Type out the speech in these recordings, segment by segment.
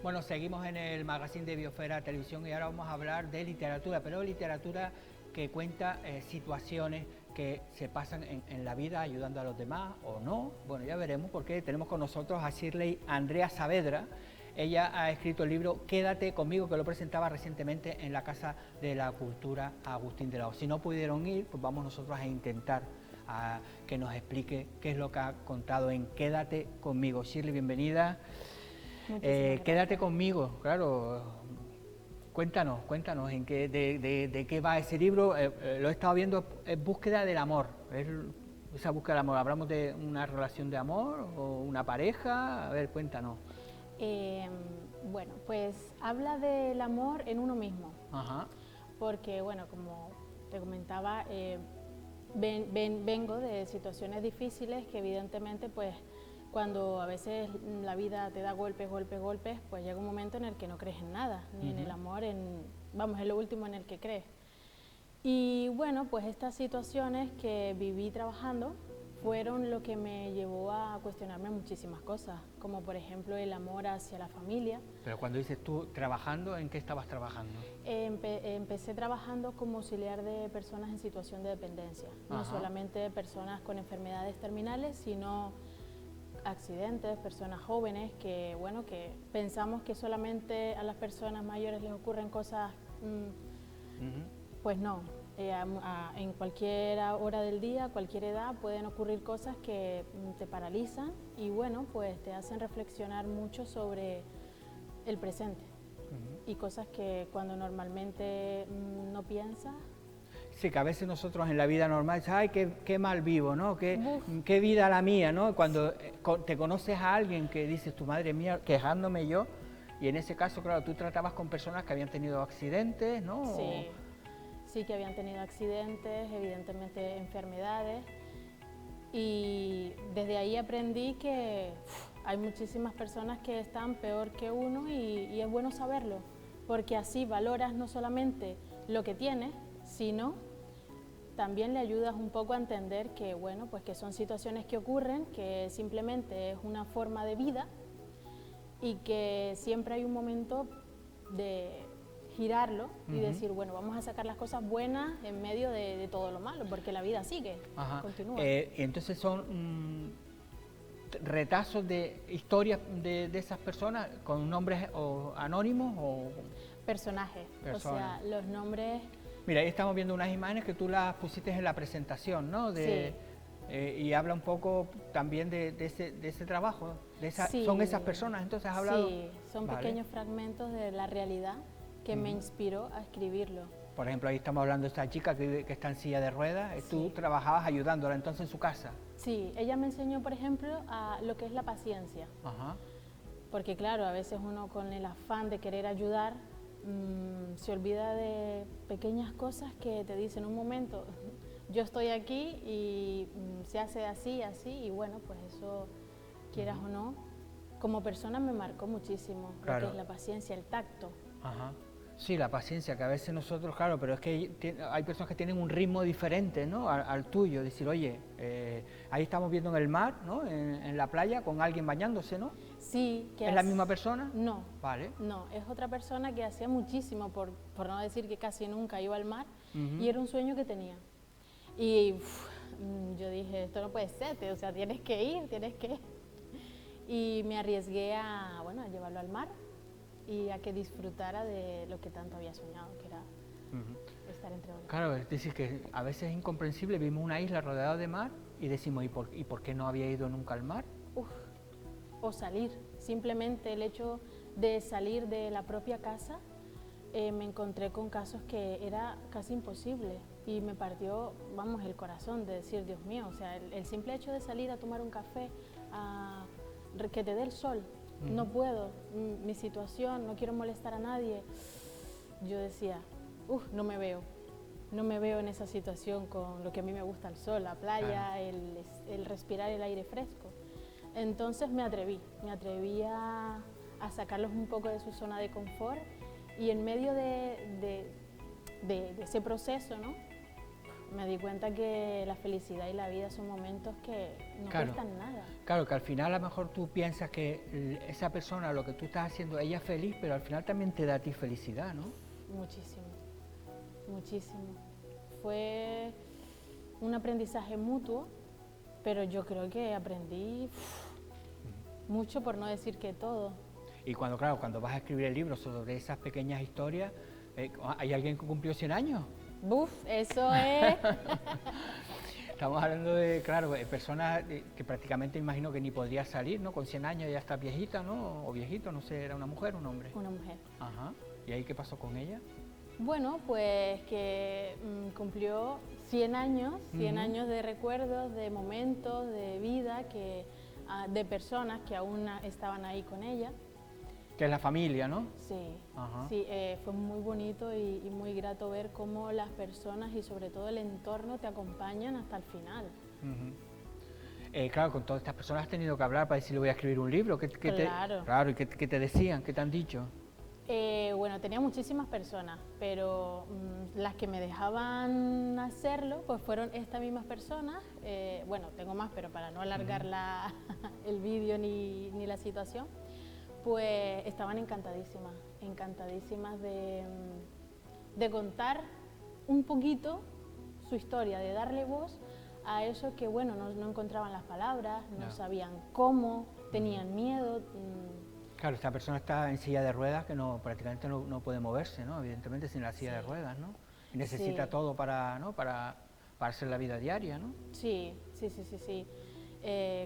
Bueno, seguimos en el magazine de Biosfera Televisión y ahora vamos a hablar de literatura, pero literatura que cuenta situaciones que se pasan en la vida ayudando a los demás o no. Bueno, ya veremos, porque tenemos con nosotros a Shirley Andrea Saavedra. Ella ha escrito el libro Quédate conmigo, que lo presentaba recientemente en la Casa de la Cultura Agustín de la O. Si no pudieron ir, pues vamos nosotros a intentar que nos explique qué es lo que ha contado en Quédate conmigo. Shirley, bienvenida. Quédate conmigo, claro. Cuéntanos en qué, de qué va ese libro. Lo he estado viendo, es búsqueda del amor. Esa búsqueda del amor. ¿Hablamos de una relación de amor o una pareja? A ver, cuéntanos. Bueno, pues habla del amor en uno mismo. Ajá. Porque, bueno, como te comentaba, vengo de situaciones difíciles que evidentemente, pues, cuando a veces la vida te da golpes, pues llega un momento en el que no crees en nada, ni en el amor, vamos, es lo último en el que crees. Y bueno, pues estas situaciones que viví trabajando fueron lo que me llevó a cuestionarme muchísimas cosas, como por ejemplo el amor hacia la familia. Pero cuando dices tú trabajando, ¿en qué estabas trabajando? Empecé trabajando como auxiliar de personas en situación de dependencia, no solamente personas con enfermedades terminales, sino accidentes, personas jóvenes que, bueno, que pensamos que solamente a las personas mayores les ocurren cosas, pues no. En cualquier hora del día, cualquier edad, pueden ocurrir cosas que te paralizan y, bueno, pues te hacen reflexionar mucho sobre el presente y cosas que cuando normalmente no piensas. Sí, que a veces nosotros en la vida normal, ay, qué mal vivo, ¿no? Qué vida la mía, ¿no? Cuando te conoces a alguien que dices, tu madre mía, quejándome yo, y en ese caso, claro, tú tratabas con personas que habían tenido accidentes, ¿no? Sí, sí que habían tenido accidentes, evidentemente enfermedades, y desde ahí aprendí que hay muchísimas personas que están peor que uno y es bueno saberlo, porque así valoras no solamente lo que tienes, sino también le ayudas un poco a entender que, bueno, pues que son situaciones que ocurren, que simplemente es una forma de vida y que siempre hay un momento de girarlo y decir, bueno, vamos a sacar las cosas buenas en medio de todo lo malo, porque la vida sigue, continúa. Y entonces son retazos de historias de esas personas con nombres o anónimos o personajes, o sea, los nombres. Mira, ahí estamos viendo unas imágenes que tú las pusiste en la presentación, ¿no? Sí. Y habla un poco también de ese trabajo. Sí. ¿Son esas personas? Entonces has hablado. Sí, son pequeños fragmentos de la realidad que me inspiró a escribirlo. Por ejemplo, ahí estamos hablando de esta chica que está en silla de ruedas. Sí. Tú trabajabas ayudándola entonces en su casa. Sí, ella me enseñó, por ejemplo, a lo que es la paciencia. Porque claro, a veces uno con el afán de querer ayudar se olvida de pequeñas cosas que te dicen un momento, yo estoy aquí y se hace así, y bueno, pues eso, quieras o no, como persona me marcó muchísimo, lo que es la paciencia, el tacto. Sí, la paciencia, que a veces nosotros, claro, pero es que hay personas que tienen un ritmo diferente, ¿no? al tuyo, decir, oye, ahí estamos viendo en el mar, ¿no? En la playa, con alguien bañándose, ¿no? Sí. ¿Es la misma persona? No. Vale. No, es otra persona que hacía muchísimo, por no decir que casi nunca iba al mar, y era un sueño que tenía. Y yo dije, esto no puede ser, o sea, tienes que ir. Y me arriesgué a llevarlo al mar y a que disfrutara de lo que tanto había soñado, que era estar entre olas. Claro, es decir, que a veces es incomprensible, vimos una isla rodeada de mar y decimos, ¿y por qué no había ido nunca al mar? O salir, simplemente el hecho de salir de la propia casa, me encontré con casos que era casi imposible y me partió, vamos, el corazón de decir, Dios mío, o sea, el simple hecho de salir a tomar un café, que te dé el sol, no puedo, mi situación, no quiero molestar a nadie. Yo decía, no me veo en esa situación con lo que a mí me gusta, el sol, la playa, el respirar el aire fresco. Entonces me atreví a sacarlos un poco de su zona de confort y en medio de ese proceso, ¿no? me di cuenta que la felicidad y la vida son momentos que no Claro. cuestan nada. Claro, que al final a lo mejor tú piensas que esa persona, lo que tú estás haciendo, ella es feliz, pero al final también te da a ti felicidad, ¿no? Muchísimo, muchísimo. Fue un aprendizaje mutuo, pero yo creo que aprendí mucho, por no decir que todo. Y cuando, claro, cuando vas a escribir el libro sobre esas pequeñas historias, ¿hay alguien que cumplió 100 años? Buf, eso es. Estamos hablando de, claro, personas que prácticamente imagino que ni podría salir, ¿no? Con 100 años ya está viejita, ¿no? O viejito, no sé, ¿era una mujer o un hombre? Una mujer. Ajá. ¿Y ahí qué pasó con ella? Bueno, pues que cumplió 100 años, 100 años de recuerdos, de momentos, de vida, de personas que aún estaban ahí con ella. Que es la familia, ¿no? Sí, Ajá. sí, fue muy bonito y muy grato ver cómo las personas y sobre todo el entorno te acompañan hasta el final. Claro, con todas estas personas has tenido que hablar para decirle voy a escribir un libro. Claro. Claro, ¿y qué te decían? ¿Qué te han dicho? Bueno, tenía muchísimas personas, pero las que me dejaban hacerlo, pues fueron estas mismas personas. Bueno, tengo más, pero para no alargar el vídeo ni la situación, pues estaban encantadísimas, encantadísimas de contar un poquito su historia, de darle voz a eso que, bueno, no encontraban las palabras, no sabían cómo, tenían miedo. Claro, esta persona está en silla de ruedas que prácticamente no puede moverse, ¿no? Evidentemente sin la silla de ruedas, ¿no? Y necesita todo para hacer la vida diaria, ¿no? Sí.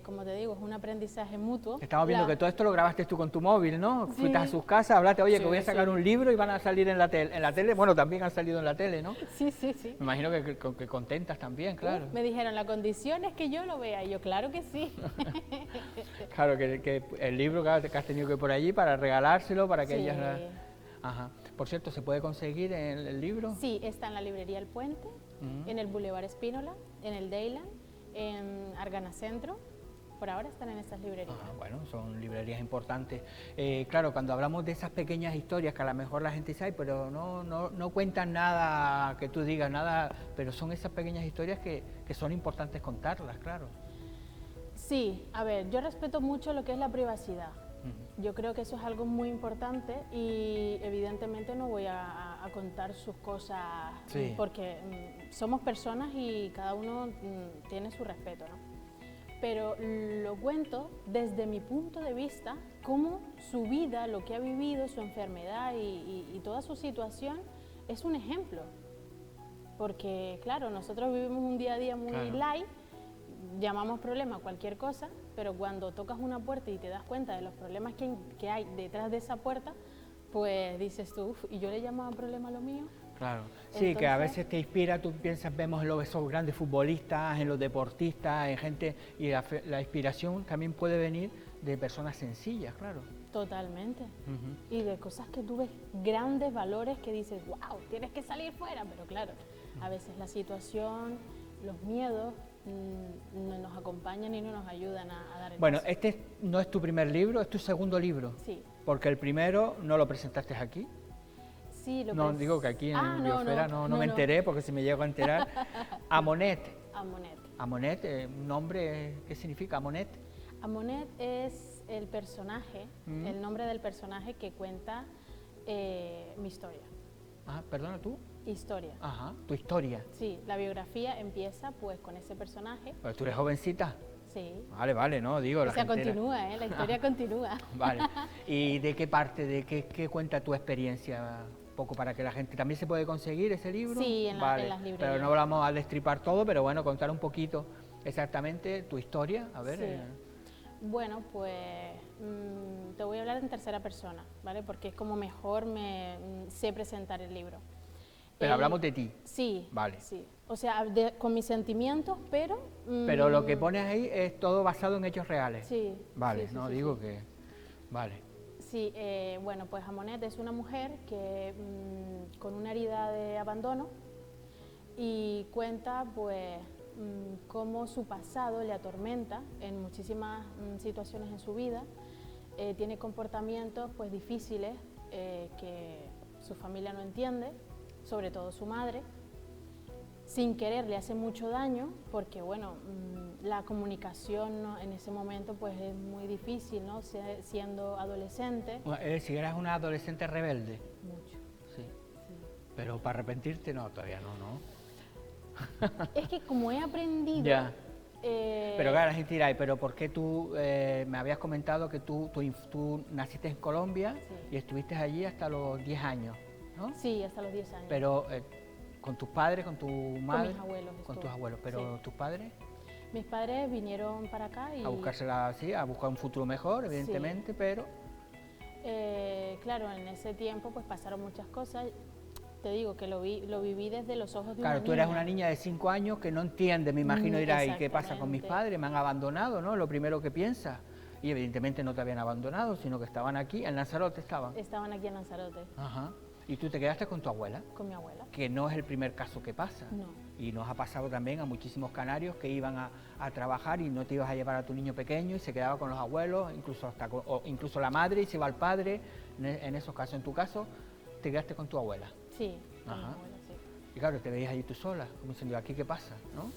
Como te digo, es un aprendizaje mutuo. Estamos viendo que todo esto lo grabaste tú con tu móvil, ¿no? Sí. Fuiste a sus casas, hablaste, oye, que voy a sacar sí. un libro y van a salir en la tele. Bueno, también han salido en la tele, ¿no? Sí. Me imagino que contentas también, claro. Me dijeron, la condición es que yo lo vea. Y yo, claro que sí. Claro, que el libro que has tenido que ir por allí para regalárselo, para que Sí. ellas... Ajá. Por cierto, ¿se puede conseguir el libro? Sí, está en la librería El Puente, en el Boulevard Espínola, en el Dayland, en Argana Centro. Por ahora están en estas librerías. Bueno, son librerías importantes. Claro, cuando hablamos de esas pequeñas historias que a lo mejor la gente dice, ay, pero no cuentan nada que tú digas, nada, pero son esas pequeñas historias que son importantes contarlas, claro. Sí, a ver, yo respeto mucho lo que es la privacidad. Yo creo que eso es algo muy importante y evidentemente no voy a contar sus cosas porque somos personas y cada uno tiene su respeto, ¿no? Pero lo cuento desde mi punto de vista, cómo su vida, lo que ha vivido, su enfermedad y toda su situación es un ejemplo. Porque, claro, nosotros vivimos un día a día muy light, llamamos problema a cualquier cosa, pero cuando tocas una puerta y te das cuenta de los problemas que hay detrás de esa puerta, pues dices tú, ¿y yo le llamaba problema a lo mío? Claro, sí, entonces, que a veces te inspira, tú piensas, vemos en esos grandes futbolistas, en los deportistas, en gente, y la inspiración también puede venir de personas sencillas, claro. Totalmente. Y de cosas que tú ves, grandes valores que dices, wow, tienes que salir fuera, pero claro, a veces la situación, los miedos, no nos acompañan y no nos ayudan a dar el Bueno, paso. este no es tu primer libro, es tu segundo libro. Sí. Porque el primero no lo presentaste aquí. Sí, no, digo que aquí en Biosfera no me enteré, porque si me llego a enterar. Amonet. Amonet. Amonet, un nombre, ¿qué significa Amonet? Amonet es el personaje, el nombre del personaje que cuenta mi historia. Ah, perdona, ¿tú? Historia. Ajá, tu historia. Sí, la biografía empieza pues con ese personaje. Pero tú eres jovencita. Sí. Vale, no, digo, la gente continúa, la historia continúa. Vale. ¿Y de qué parte, de qué cuenta tu experiencia? Poco para que la gente... ¿También se puede conseguir ese libro? Sí, en las librerías. Pero no vamos a destripar todo, pero bueno, contar un poquito exactamente tu historia, a ver. Sí. Bueno, pues te voy a hablar en tercera persona, ¿vale? Porque es como mejor sé presentar el libro. Pero hablamos de ti. Sí. Vale. Sí. O sea, con mis sentimientos, pero... Pero lo que pones ahí es todo basado en hechos reales. Sí. Vale, sí, no sí, digo sí. que... Vale. Sí, bueno, pues Amonet es una mujer que con una herida de abandono y cuenta pues cómo su pasado le atormenta en muchísimas situaciones en su vida, tiene comportamientos pues difíciles que su familia no entiende, sobre todo su madre. sin querer le hace mucho daño, porque bueno, la comunicación, ¿no?, en ese momento pues es muy difícil, ¿no?, siendo adolescente. Es decir, eras una adolescente rebelde. Mucho. Sí. Sí. Pero para arrepentirte no, todavía no, ¿no? Es que como he aprendido... Ya. Pero claro, la gente dirá, pero ¿por qué tú, me habías comentado que tú naciste en Colombia, sí, y estuviste allí hasta los 10 años, ¿no? Sí, hasta los 10 años. Pero con tus padres, con tu madre. Con mis abuelos. Con tus abuelos, pero sí, tus padres. Mis padres vinieron para acá y... A buscársela, sí, a buscar un futuro mejor, evidentemente, sí, pero... claro, en ese tiempo pues pasaron muchas cosas. Te digo que lo viví desde los ojos de una Claro, niña. tú eres una niña de 5 años que no entiende, me imagino, dirá, ¿y qué pasa con mis padres? Me han abandonado, ¿no? Lo primero que piensa. Y evidentemente no te habían abandonado, sino que estaban aquí, en Lanzarote estaban. Estaban aquí en Lanzarote. Ajá. Y tú te quedaste con tu abuela. Con mi abuela. Que no es el primer caso que pasa. No. Y nos ha pasado también a muchísimos canarios que iban a trabajar y no te ibas a llevar a tu niño pequeño y se quedaba con los abuelos, incluso la madre, y se va al padre, en esos casos. En tu caso, te quedaste con tu abuela. Sí, con mi Ajá. abuela, sí. Y claro, te veías allí tú sola, como diciendo, ¿aquí qué pasa? ¿No?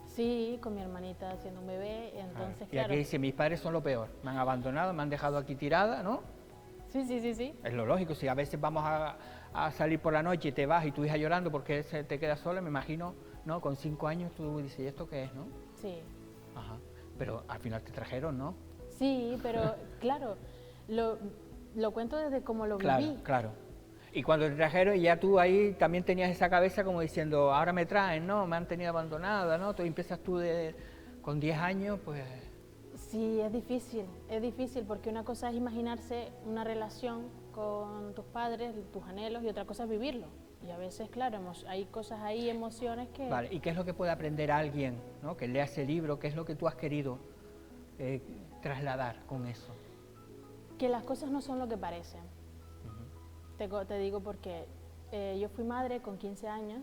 Sí, con mi hermanita haciendo un bebé, entonces Y claro... aquí dice, mis padres son lo peor, me han abandonado, me han dejado aquí tirada, ¿no? Sí, sí, sí, sí. Es lo lógico, si a veces vamos a salir por la noche y te vas y tu hija llorando porque te quedas sola, me imagino, ¿no? Con 5 años tú dices, ¿y esto qué es, no? Sí. Ajá. Pero al final te trajeron, ¿no? Sí, pero claro, lo cuento desde cómo lo Claro, viví. claro. Y cuando te trajeron, ya tú ahí también tenías esa cabeza como diciendo, ahora me traen, ¿no? Me han tenido abandonada, ¿no? Tú empiezas tú con 10 años, pues... Sí, es difícil porque una cosa es imaginarse una relación con tus padres, tus anhelos, y otra cosa es vivirlo. Y a veces, claro, hay cosas ahí, emociones que... Vale, ¿y qué es lo que puede aprender alguien, ¿no?, que lea ese libro? ¿Qué es lo que tú has querido trasladar con eso? Que las cosas no son lo que parecen. Te digo porque yo fui madre con 15 años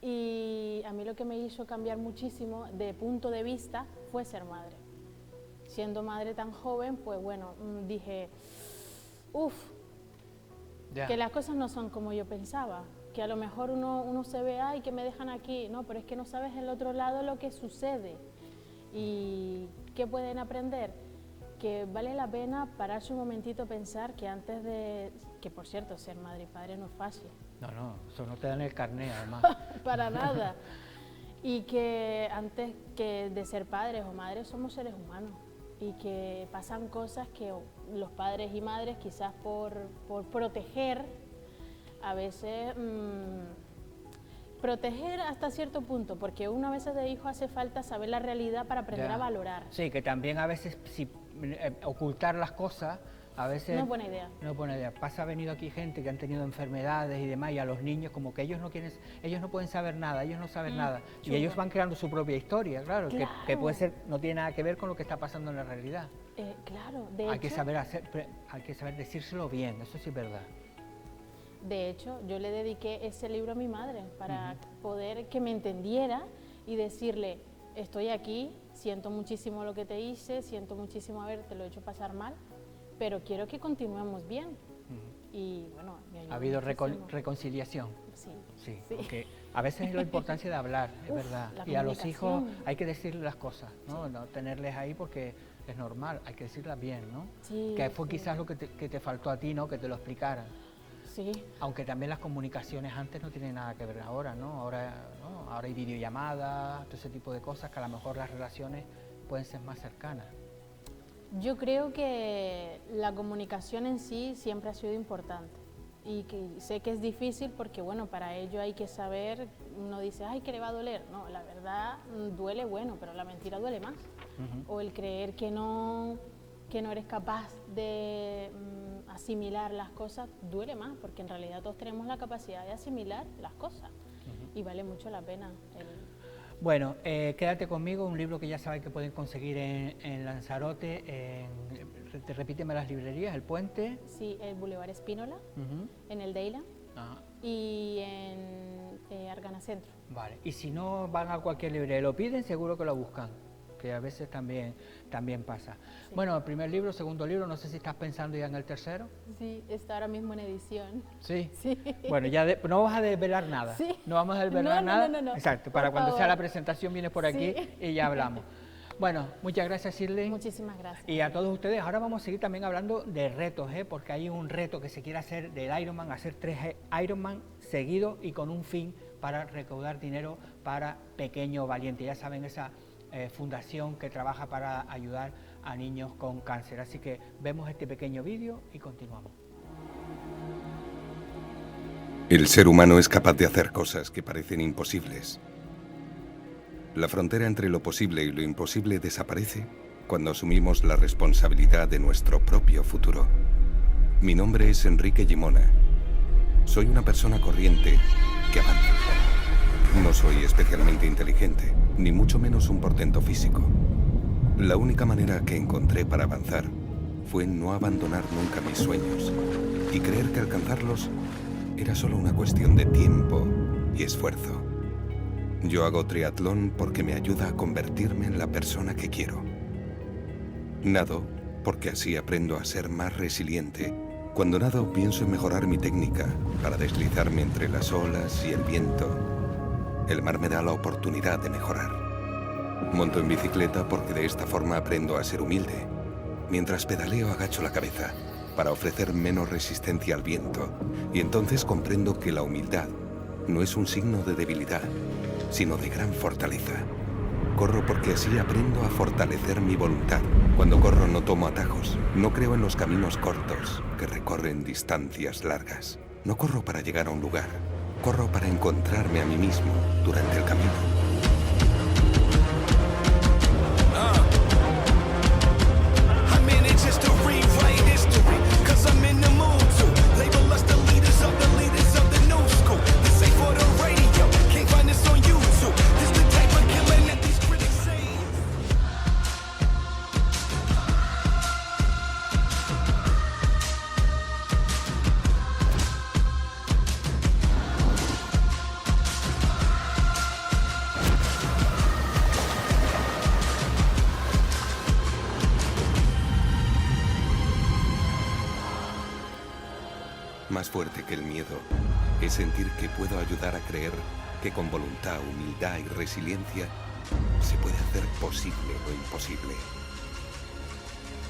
y a mí lo que me hizo cambiar muchísimo de punto de vista fue ser madre. Siendo madre tan joven, pues bueno, dije, que las cosas no son como yo pensaba, que a lo mejor uno se ve, ay, que me dejan aquí, no, pero es que no sabes el otro lado lo que sucede. ¿Y qué pueden aprender? Que vale la pena pararse un momentito a pensar que antes de... Que por cierto, ser madre y padre no es fácil. No, eso no te dan el carné, además. Para nada. Y que antes que de ser padres o madres somos seres humanos. Y que pasan cosas que los padres y madres, quizás por proteger, a veces... proteger hasta cierto punto, porque una vez de hijo hace falta saber la realidad para aprender a valorar. Sí, que también a veces ocultar las cosas, a veces... No es buena idea. No es buena idea. Ha venido aquí gente que han tenido enfermedades y demás, y a los niños como que ellos no pueden saber nada, ellos no saben nada. Chulo. Y ellos van creando su propia historia, claro. Claro. Que puede ser, no tiene nada que ver con lo que está pasando en la realidad. Claro, Hay que saber decírselo bien, eso sí es verdad. De hecho, yo le dediqué ese libro a mi madre para poder que me entendiera y decirle, estoy aquí, siento muchísimo lo que te hice, siento muchísimo habértelo hecho pasar mal, pero quiero que continuemos bien. Y bueno, me ayudó. Ha habido muchísimo. reconciliación. Sí. Porque a veces es la importancia de hablar, es verdad. Y a los hijos hay que decirles las cosas, ¿no? No tenerles ahí porque es normal, hay que decirlas bien, ¿no? Sí, que fue quizás lo que te faltó a ti, ¿no? Que te lo explicaran. Sí. Aunque también las comunicaciones antes no tienen nada que ver ahora, ¿no? Ahora hay videollamadas, todo ese tipo de cosas que a lo mejor las relaciones pueden ser más cercanas. Yo creo que la comunicación en sí siempre ha sido importante y que sé que es difícil porque, bueno, para ello hay que saber, uno dice, ay, que le va a doler. No, la verdad duele, bueno, pero la mentira duele más. O el creer que no eres capaz de asimilar las cosas duele más, porque en realidad todos tenemos la capacidad de asimilar las cosas y vale mucho la pena. Bueno, quédate conmigo, un libro que ya sabes que pueden conseguir en Lanzarote, repíteme las librerías, El Puente. Sí, el Boulevard Espínola, en el Deila y en Argana Centro. Vale, y si no van a cualquier librería, lo piden, seguro que lo buscan. que a veces también pasa. Sí. Bueno, el primer libro, segundo libro, no sé si estás pensando ya en el tercero. Sí, está ahora mismo en edición. Sí. Sí. Bueno, ya no vas a desvelar nada. Sí. No vamos a desvelar nada. No. Exacto, para cuando sea la presentación vienes por aquí y ya hablamos. Bueno, muchas gracias, Shirley. Muchísimas gracias. Y a todos ustedes, ahora vamos a seguir también hablando de retos, porque hay un reto que se quiere hacer del Ironman, hacer 3 Ironman seguidos y con un fin para recaudar dinero para Pequeño Valiente. Ya saben, esa fundación que trabaja para ayudar a niños con cáncer. Así que vemos este pequeño vídeo y continuamos. El ser humano es capaz de hacer cosas que parecen imposibles. La frontera entre lo posible y lo imposible desaparece cuando asumimos la responsabilidad de nuestro propio futuro. Mi nombre es Enrique Gimona. Soy una persona corriente que avanza. No soy especialmente inteligente, ni mucho menos un portento físico. La única manera que encontré para avanzar fue no abandonar nunca mis sueños y creer que alcanzarlos era solo una cuestión de tiempo y esfuerzo. Yo hago triatlón porque me ayuda a convertirme en la persona que quiero. Nado porque así aprendo a ser más resiliente. Cuando nado pienso en mejorar mi técnica para deslizarme entre las olas y el viento. El mar me da la oportunidad de mejorar. Monto en bicicleta porque de esta forma aprendo a ser humilde. Mientras pedaleo agacho la cabeza para ofrecer menos resistencia al viento y entonces comprendo que la humildad no es un signo de debilidad, sino de gran fortaleza. Corro porque así aprendo a fortalecer mi voluntad. Cuando corro no tomo atajos, no creo en los caminos cortos que recorren distancias largas. No corro para llegar a un lugar, corro para encontrarme a mí mismo durante el camino. Más fuerte que el miedo es sentir que puedo ayudar a creer que con voluntad, humildad y resiliencia se puede hacer posible lo imposible.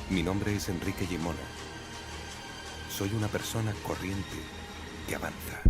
Mi nombre es Enrique Gimona. Soy una persona corriente que avanza.